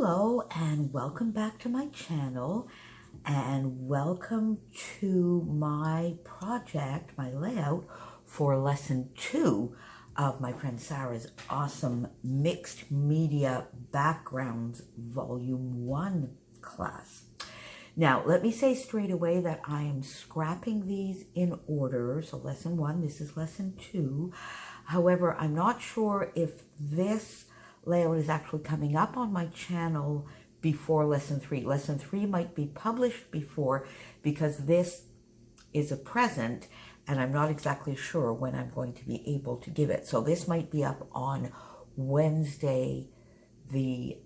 Hello and welcome back to my channel, and welcome to my project, my layout for lesson 2 of my friend Sarah's awesome mixed media backgrounds volume 1 class. Now let me say straight away that I am scrapping these in order. So lesson 1, this is lesson 2. However, I'm not sure if this layout is actually coming up on my channel before lesson 3. Lesson 3 might be published before because this is a present and I'm not exactly sure when I'm going to be able to give it. So this might be up on Wednesday the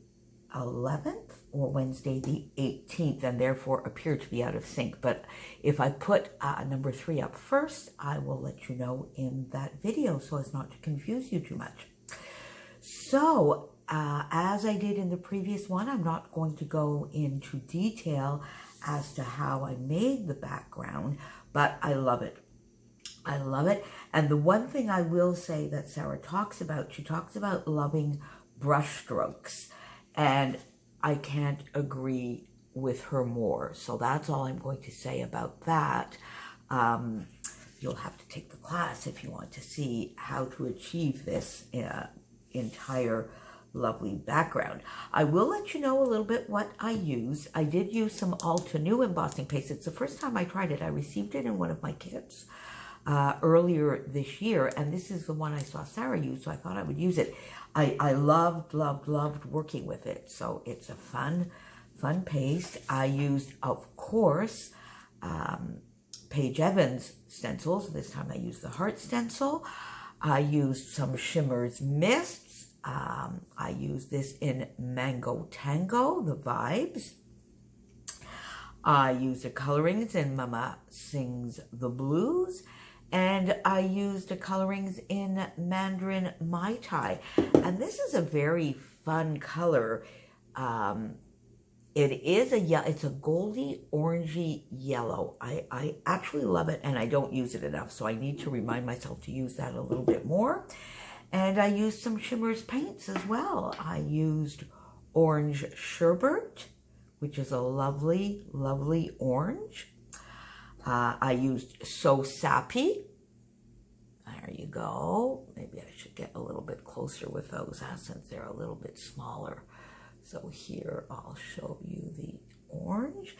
11th or Wednesday the 18th and therefore appear to be out of sync. But if I put number 3 up first, I will let you know in that video so as not to confuse you too much. So, as I did in the previous one, I'm not going to go into detail as to how I made the background, but I love it. I love it. And the one thing I will say that Sarah talks about, she talks about loving brush strokes, and I can't agree with her more. So that's all I'm going to say about that. You'll have to take the class if you want to see how to achieve this entire lovely background. I will let you know a little bit what I used. I did use some Alta New embossing paste. It's the first time I tried it. I received it in one of my kits earlier this year, and this is the one I saw Sarah use, so I thought I would use it. I loved working with it, so it's a fun paste. I used, of course, Paige Evans stencils. This time I used the heart stencil. I used some Shimmers Mists. I used this in Mango Tango, the vibes. I used the colorings in Mama Sings the Blues. And I used the colorings in Mandarin Mai Tai. And this is a very fun color. It's a goldy orangey yellow. I actually love it, and I don't use it enough, so I need to remind myself to use that a little bit more. And I used some Shimmers paints as well. I used Orange Sherbet, which is a lovely orange. I used So Sappy. There you go. Maybe I should get a little bit closer with those since they're a little bit smaller. So here I'll show you the orange.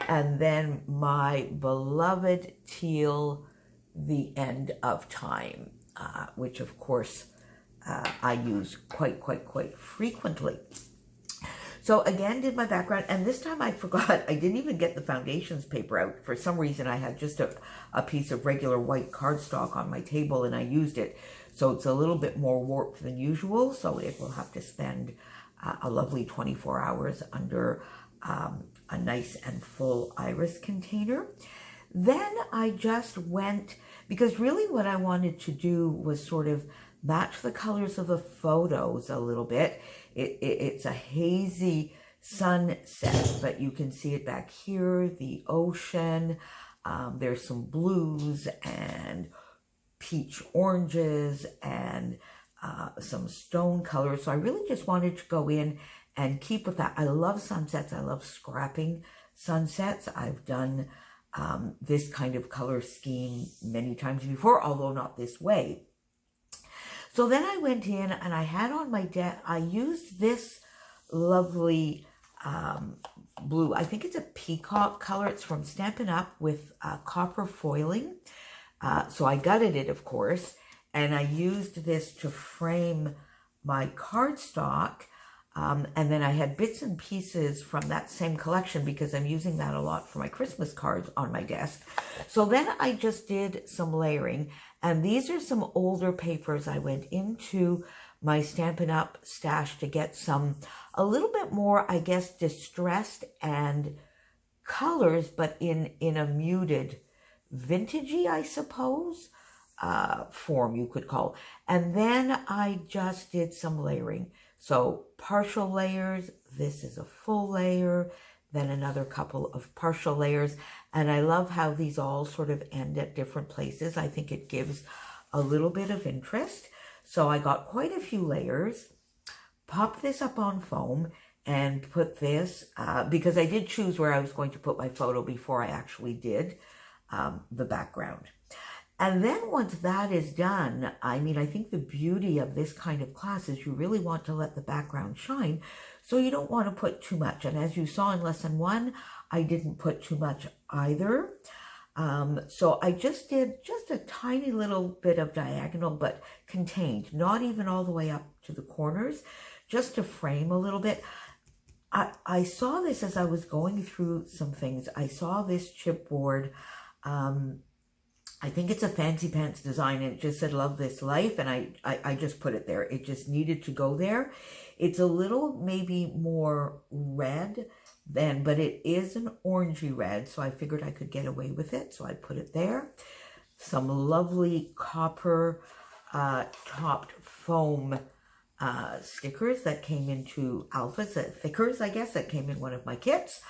And then my beloved teal, The End of Time, which of course I use quite frequently. So again, did my background, and this time I forgot, I didn't even get the foundations paper out. For some reason, I had just a piece of regular white cardstock on my table, and I used it. So it's a little bit more warped than usual, so it will have to spend a lovely 24 hours under a nice and full iris container. Then I just went, because really what I wanted to do was sort of match the colors of the photos a little bit. It's a hazy sunset, but you can see it back here, the ocean. There's some blues and peach oranges and some stone colors. So I really just wanted to go in and keep with that. I love sunsets. I love scrapping sunsets. I've done this kind of color scheme many times before, although not this way. So then I went in and I had on my desk, I used this lovely blue. I think it's a peacock color. It's from Stampin' Up! With copper foiling. So I gutted it, of course, and I used this to frame my cardstock. And then I had bits and pieces from that same collection because I'm using that a lot for my Christmas cards on my desk. So then I just did some layering, and these are some older papers. I went into my Stampin' Up! Stash to get some, a little bit more, I guess, distressed and colors, but in a muted, vintagey, I suppose, form you could call. And then I just did some layering. So partial layers, this is a full layer, then another couple of partial layers. And I love how these all sort of end at different places. I think it gives a little bit of interest. So I got quite a few layers, popped this up on foam, and put this, because I did choose where I was going to put my photo before I actually did the background. And then once that is done, I mean, I think the beauty of this kind of class is you really want to let the background shine, so you don't want to put too much. And as you saw in lesson 1, I didn't put too much either. So I just did just a tiny little bit of diagonal, but contained, not even all the way up to the corners, just to frame a little bit. I saw this as I was going through some things. I saw this chipboard. I think it's a Fancy Pants design, and it just said, "Love this life," and I just put it there. It just needed to go there. It's a little maybe more red than, but it is an orangey red, so I figured I could get away with it, so I put it there. Some lovely copper topped foam stickers that came into alphas, thickers, I guess, that came in one of my kits.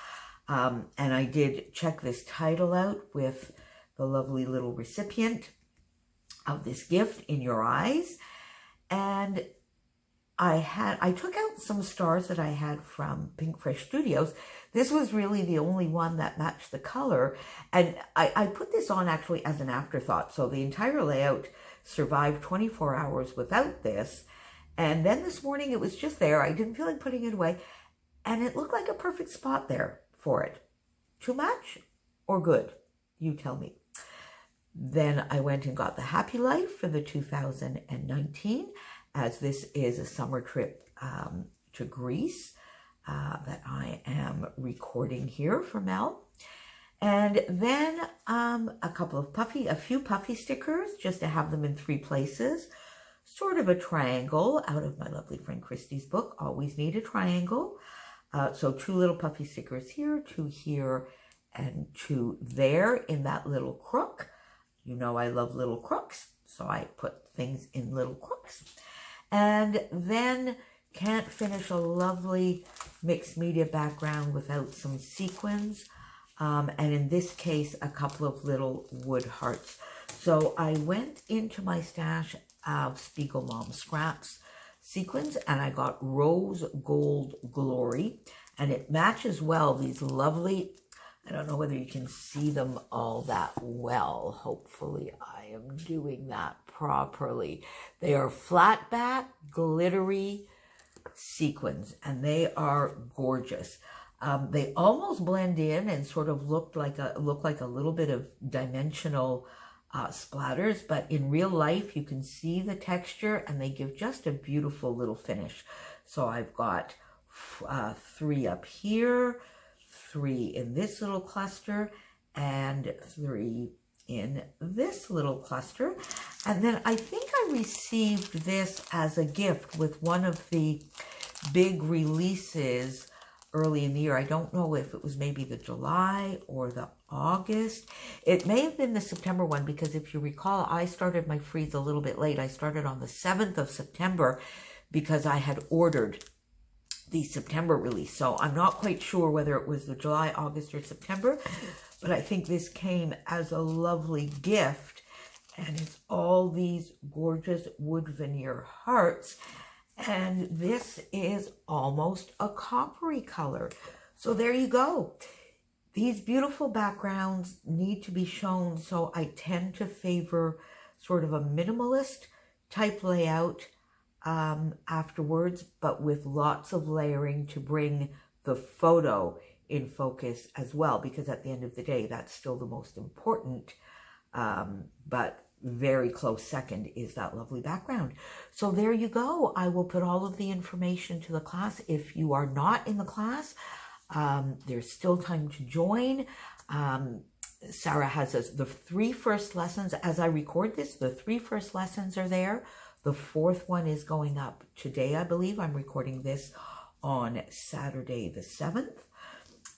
And I did check this title out with the lovely little recipient of this gift, In Your Eyes. And I took out some stars that I had from Pink Fresh Studios. This was really the only one that matched the color. And I put this on actually as an afterthought. So the entire layout survived 24 hours without this. And then this morning it was just there. I didn't feel like putting it away. And it looked like a perfect spot there for it. Too much or good? You tell me. Then I went and got the Happy Life for the 2019, as this is a summer trip to Greece that I am recording here for Mel. And then a few puffy stickers, just to have them in 3 places. Sort of a triangle out of my lovely friend Christy's book, Always Need a Triangle. So 2 little puffy stickers here, 2 here, and 2 there in that little crook. You know I love little crooks, so I put things in little crooks. And then can't finish a lovely mixed media background without some sequins. And in this case, a couple of little wood hearts. So I went into my stash of Spiegel Mom Scraps sequins, and I got Rose Gold Glory, and it matches well these lovely, I don't know whether you can see them all that well. Hopefully I am doing that properly. They are flat back, glittery sequins, and they are gorgeous. They almost blend in and sort of look like a little bit of dimensional splatters, but in real life you can see the texture, and they give just a beautiful little finish. So I've got 3 up here, 3 in this little cluster, and 3 in this little cluster. And then I think I received this as a gift with one of the big releases early in the year. I don't know if it was maybe the July or the August. It may have been the September one, because if you recall, I started my freeze a little bit late. I started on the 7th of September because I had ordered the September release. So I'm not quite sure whether it was the July, August, or September, but I think this came as a lovely gift, and it's all these gorgeous wood veneer hearts. And this is almost a coppery color. So there you go. These beautiful backgrounds need to be shown, so I tend to favor sort of a minimalist type layout afterwards, but with lots of layering to bring the photo in focus as well, because at the end of the day, that's still the most important, but very close second is that lovely background. So there you go. I will put all of the information to the class. If you are not in the class, there's still time to join. Sara has the 3 first lessons. As I record this, the 3 first lessons are there. The 4th one is going up today, I believe. I'm recording this on Saturday the 7th.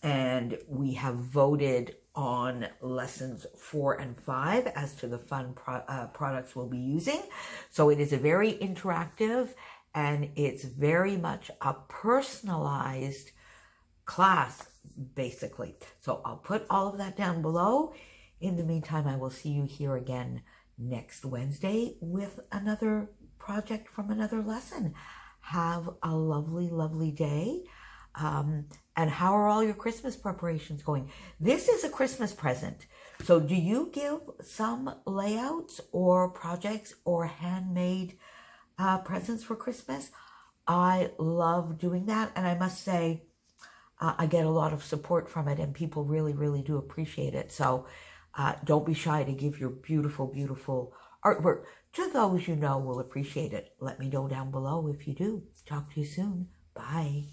And we have voted on lessons 4 and 5 as to the fun products we'll be using. So it is a very interactive, and it's very much a personalized class, basically. So I'll put all of that down below. In the meantime, I will see you here again next Wednesday with another project from another lesson. Have a lovely, lovely day. And how are all your Christmas preparations going? This is a Christmas present. So do you give some layouts or projects or handmade presents for Christmas? I love doing that. And I must say, I get a lot of support from it and people really, really do appreciate it. So don't be shy to give your beautiful, beautiful artwork to those you know will appreciate it. Let me know down below if you do. Talk to you soon. Bye.